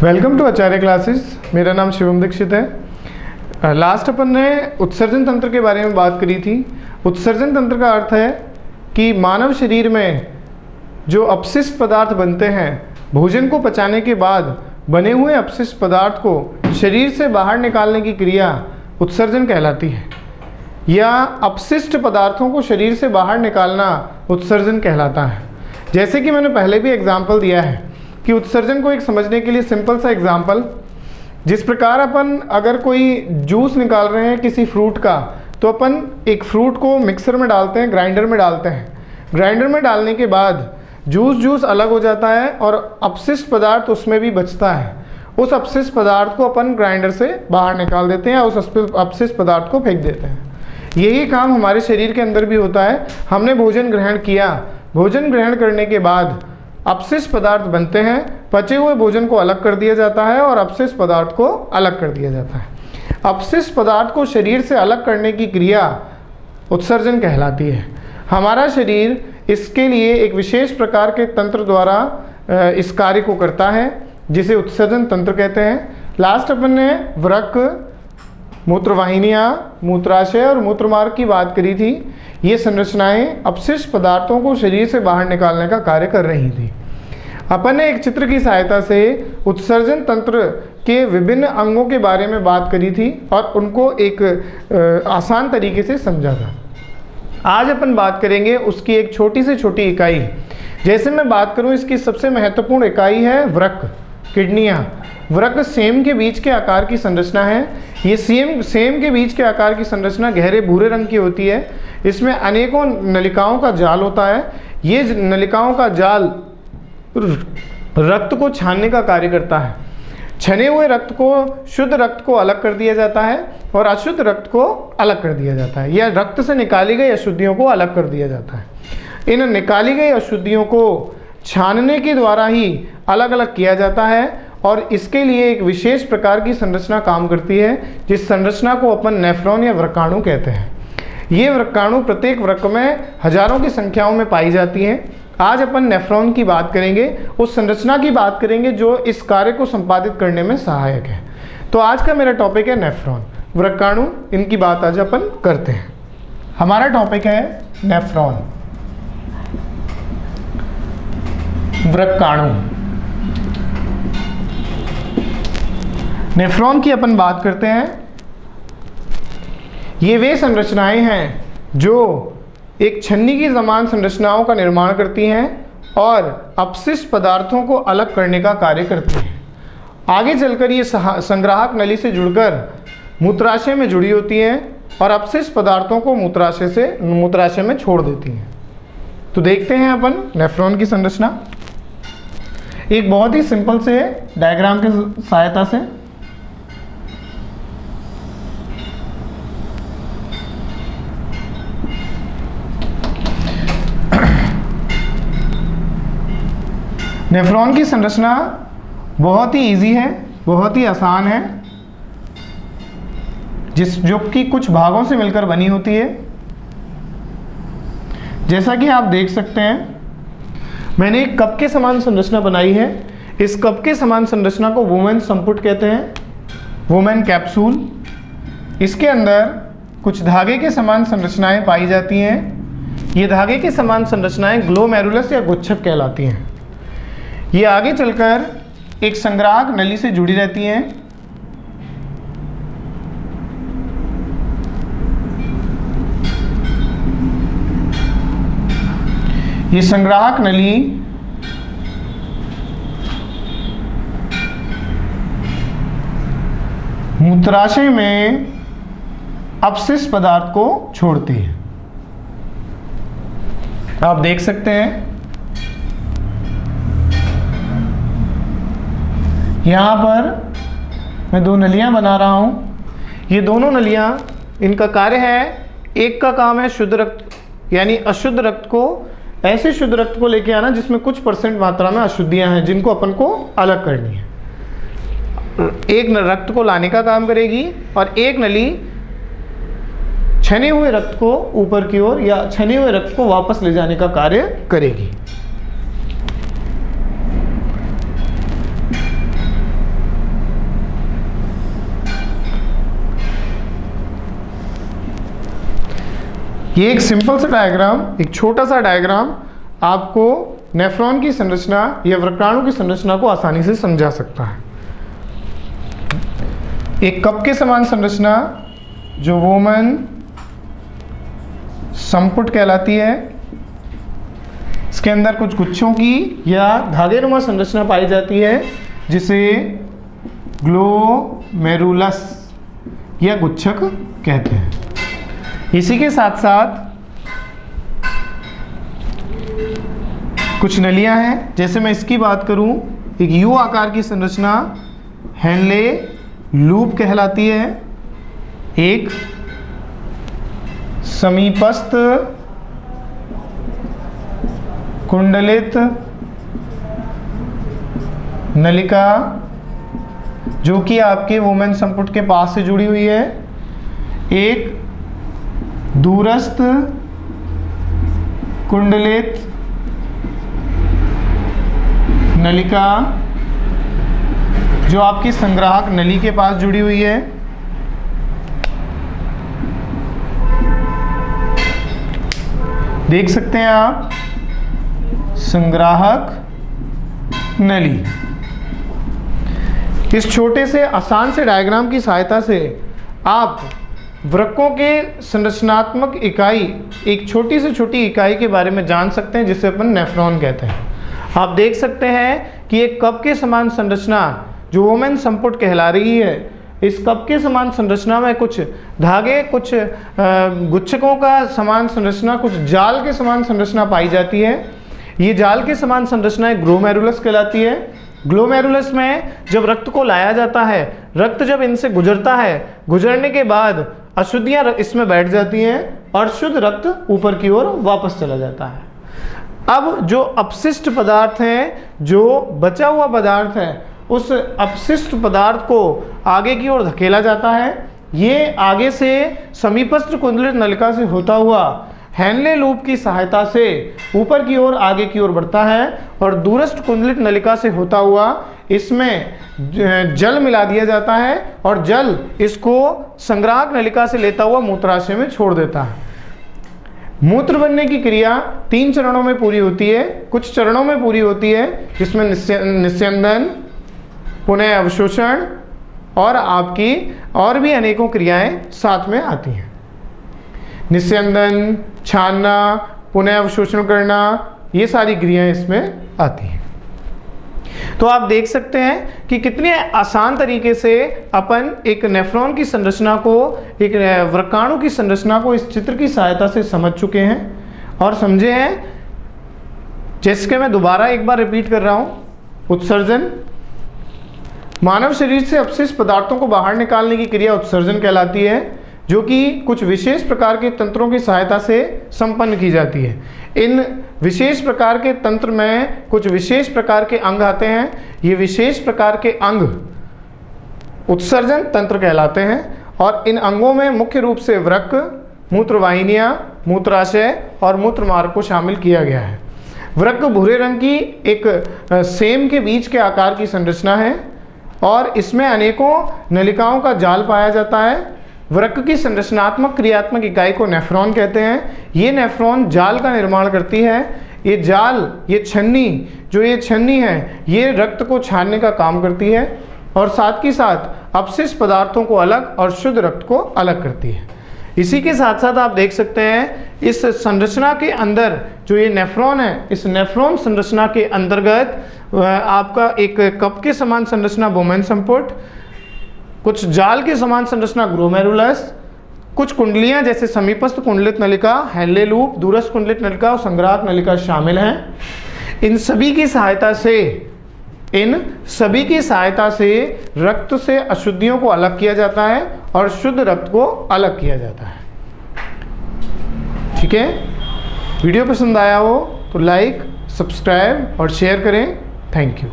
Welcome to Acharya classes. मेरा नाम शिवम दीक्षित है। लास्ट अपन ने उत्सर्जन तंत्र के बारे में बात करी थी। उत्सर्जन तंत्र का अर्थ है कि मानव शरीर में जो अपशिष्ट पदार्थ बनते हैं, भोजन को पचाने के बाद बने हुए अपशिष्ट पदार्थ को शरीर से बाहर निकालने की क्रिया उत्सर्जन कहलाती है, या अपशिष्ट पदार्थों को शरीर से बाहर निकालना उत्सर्जन कहलाता है। जैसे कि मैंने पहले भी एग्जाम्पल दिया है कि उत्सर्जन को एक समझने के लिए सिंपल सा एग्जाम्पल, जिस प्रकार अपन अगर कोई जूस निकाल रहे हैं किसी फ्रूट का, तो अपन एक फ्रूट को मिक्सर में डालते हैं, ग्राइंडर में डालते हैं। ग्राइंडर में डालने के बाद जूस अलग हो जाता है और अपशिष्ट पदार्थ उसमें भी बचता है। उस अपशिष्ट पदार्थ को अपन ग्राइंडर से बाहर निकाल देते हैं या उस अपशिष्ट पदार्थ को फेंक देते हैं। यही काम हमारे शरीर के अंदर भी होता है। हमने भोजन ग्रहण किया, भोजन ग्रहण करने के बाद अपशिष्ट पदार्थ बनते हैं, पचे हुए भोजन को अलग कर दिया जाता है और अपशिष्ट पदार्थ को अलग कर दिया जाता है। अपशिष्ट पदार्थ को शरीर से अलग करने की क्रिया उत्सर्जन कहलाती है। हमारा शरीर इसके लिए एक विशेष प्रकार के तंत्र द्वारा इस कार्य को करता है, जिसे उत्सर्जन तंत्र कहते हैं। लास्ट अपन ने वृक्क, मूत्रवाहिनियाँ, मूत्राशय और मूत्रमार्ग की बात करी थी। ये संरचनाएं अपशिष्ट पदार्थों को शरीर से बाहर निकालने का कार्य कर रही थी। अपन ने एक चित्र की सहायता से उत्सर्जन तंत्र के विभिन्न अंगों के बारे में बात करी थी और उनको एक आसान तरीके से समझा था। आज अपन बात करेंगे उसकी एक छोटी से छोटी इकाई। जैसे मैं बात करूं, इसकी सबसे महत्वपूर्ण इकाई है वृक्क, किडनियाँ। वृक्क सेम के बीच के आकार की संरचना है। ये सेम के बीच के आकार की संरचना गहरे भूरे रंग की होती है। इसमें अनेकों नलिकाओं का जाल होता है। ये नलिकाओं का जाल रक्त को छानने का कार्य करता है। छने हुए रक्त को, शुद्ध रक्त को अलग कर दिया जाता है और अशुद्ध रक्त को अलग कर दिया जाता है, या रक्त से निकाली गई अशुद्धियों को अलग कर दिया जाता है। इन निकाली गई अशुद्धियों को छानने के द्वारा ही अलग अलग किया जाता है और इसके लिए एक विशेष प्रकार की संरचना काम करती है, जिस संरचना को अपन नेफ्रॉन या वृक्काणु कहते हैं। ये वृक्काणु प्रत्येक वृक्क में हजारों की संख्याओं में पाई जाती हैं। आज अपन नेफ्रॉन की बात करेंगे, उस संरचना की बात करेंगे जो इस कार्य को संपादित करने में सहायक है। तो आज का मेरा टॉपिक है नेफ्रॉन, वृक्काणु। इनकी बात आज अपन करते हैं। हमारा टॉपिक है नेफ्रॉन, वृक्काणु। नेफ्रॉन की अपन बात करते हैं। ये वे संरचनाएं हैं जो एक छन्नी की समान संरचनाओं का निर्माण करती हैं और अपशिष्ट पदार्थों को अलग करने का कार्य करती हैं। आगे चलकर ये संग्राहक नली से जुड़कर मूत्राशय में जुड़ी होती हैं और अपशिष्ट पदार्थों को मूत्राशय में छोड़ देती हैं। तो देखते हैं अपन नेफ्रॉन की संरचना एक बहुत ही सिंपल से डायग्राम की सहायता से। नेफ्रॉन की संरचना बहुत ही इजी है, बहुत ही आसान है, जो कि कुछ भागों से मिलकर बनी होती है। जैसा कि आप देख सकते हैं, मैंने एक कप के समान संरचना बनाई है। इस कप के समान संरचना को वुमेन संपुट कहते हैं, वुमेन कैप्सूल। इसके अंदर कुछ धागे के समान संरचनाएं पाई जाती हैं। ये धागे के समान संरचनाएं ग्लोमेरुलस या गुच्छक कहलाती हैं। ये आगे चलकर एक संग्राहक नली से जुड़ी रहती हैं। ये संग्राहक नली मूत्राशय में अपशिष्ट पदार्थ को छोड़ती है। आप देख सकते हैं यहाँ पर मैं दो नलियाँ बना रहा हूँ। ये दोनों नलियाँ, इनका कार्य है, एक का काम है शुद्ध रक्त यानी अशुद्ध रक्त को, ऐसे शुद्ध रक्त को लेके आना जिसमें कुछ परसेंट मात्रा में अशुद्धियाँ हैं जिनको अपन को अलग करनी है। एक रक्त को लाने का काम करेगी और एक नली छने हुए रक्त को ऊपर की ओर या छने हुए रक्त को वापस ले जाने का कार्य करेगी। ये एक सिंपल सा डायग्राम, एक छोटा सा डायग्राम आपको नेफ्रॉन की संरचना या वृक्काणु की संरचना को आसानी से समझा सकता है। एक कप के समान संरचना जो वोमन संपुट कहलाती है, इसके अंदर कुछ गुच्छों की या धागेनुमा संरचना पाई जाती है जिसे ग्लोमेरुलस या गुच्छक कहते हैं। इसी के साथ साथ कुछ नलियां हैं, जैसे मैं इसकी बात करूं, एक यू आकार की संरचना हेनले लूप कहलाती है, एक समीपस्थ कुंडलित नलिका जो कि आपके वोमेन संपुट के पास से जुड़ी हुई है, एक दूरस्थ कुंडलित नलिका जो आपकी संग्राहक नली के पास जुड़ी हुई है, देख सकते हैं आप संग्राहक नली। इस छोटे से आसान से डायग्राम की सहायता से आप वृक्कों के संरचनात्मक इकाई, एक छोटी से छोटी इकाई के बारे में जान सकते हैं जिसे अपन नेफ्रॉन कहते हैं। आप देख सकते हैं कि एक कप के समान संरचना जो वोमेन संपुट कहला रही है, इस कप के समान संरचना में कुछ धागे, कुछ गुच्छकों का समान संरचना, कुछ जाल के समान संरचना पाई जाती है। ये जाल के समान संरचना ग्लोमेरुलस कहलाती है। ग्लोमेरुलस में जब रक्त को लाया जाता है, रक्त जब इनसे गुजरता है, गुजरने के बाद अशुद्धियां इसमें बैठ जाती हैं और शुद्ध रक्त ऊपर की ओर वापस चला जाता है। अब जो अपशिष्ट पदार्थ हैं, जो बचा हुआ पदार्थ है, उस अपशिष्ट पदार्थ को आगे की ओर धकेला जाता है। ये आगे से समीपस्थ कुंडलित नलिका से होता हुआ हेनले लूप की सहायता से ऊपर की ओर आगे की ओर बढ़ता है और दूरस्थ कुंडलित नलिका से होता हुआ इसमें जल मिला दिया जाता है और जल इसको संग्राहक नलिका से लेता हुआ मूत्राशय में छोड़ देता है। मूत्र बनने की क्रिया 3 चरणों में पूरी होती है, कुछ चरणों में पूरी होती है, जिसमें निस्यंदन, पुनः अवशोषण और आपकी और भी अनेकों क्रियाएं साथ में आती हैं। निस्यंदन, छानना, पुनः अवशोषण करना, ये सारी क्रियाएं इसमें आती हैं। तो आप देख सकते हैं कि कितने आसान तरीके से अपन एक नेफ्रॉन की संरचना को, एक वृक्काणु की संरचना को इस चित्र की सहायता से समझ चुके हैं और समझे हैं। जैसे कि मैं दोबारा एक बार रिपीट कर रहा हूँ, उत्सर्जन, मानव शरीर से अपशिष्ट पदार्थों को बाहर निकालने की क्रिया उत्सर्जन कहलाती है, जो कि कुछ विशेष प्रकार के तंत्रों की सहायता से संपन्न की जाती है। इन विशेष प्रकार के तंत्र में कुछ विशेष प्रकार के अंग आते हैं। ये विशेष प्रकार के अंग उत्सर्जन तंत्र कहलाते हैं और इन अंगों में मुख्य रूप से वृक्क, मूत्रवाहिनियाँ, मूत्राशय और मूत्रमार्ग को शामिल किया गया है। वृक्क भूरे रंग की एक सेम के बीच के आकार की संरचना है और इसमें अनेकों नलिकाओं का जाल पाया जाता है। वृक्क की संरचनात्मक क्रियात्मक इकाई को नेफ्रॉन कहते हैं। ये नेफ्रॉन जाल का निर्माण करती है। ये जाल, ये छन्नी, जो ये छन्नी है, ये रक्त को छानने का काम करती है और साथ ही साथ अपशिष्ट पदार्थों को अलग और शुद्ध रक्त को अलग करती है। इसी के साथ साथ आप देख सकते हैं इस संरचना के अंदर जो ये नेफ्रॉन है, इस नेफ्रॉन संरचना के अंतर्गत आपका एक कप के समान संरचना वोमेन संपुट, कुछ जाल के समान संरचना ग्लोमेरुलस, कुछ कुंडलियां जैसे समीपस्थ कुंडलित नलिका, हेनले लूप, दूरस्थ कुंडलित नलिका और संग्राहक नलिका शामिल हैं। इन सभी की सहायता से रक्त से अशुद्धियों को अलग किया जाता है और शुद्ध रक्त को अलग किया जाता है। ठीक है, वीडियो पसंद आया हो तो लाइक, सब्सक्राइब और शेयर करें। Thank you.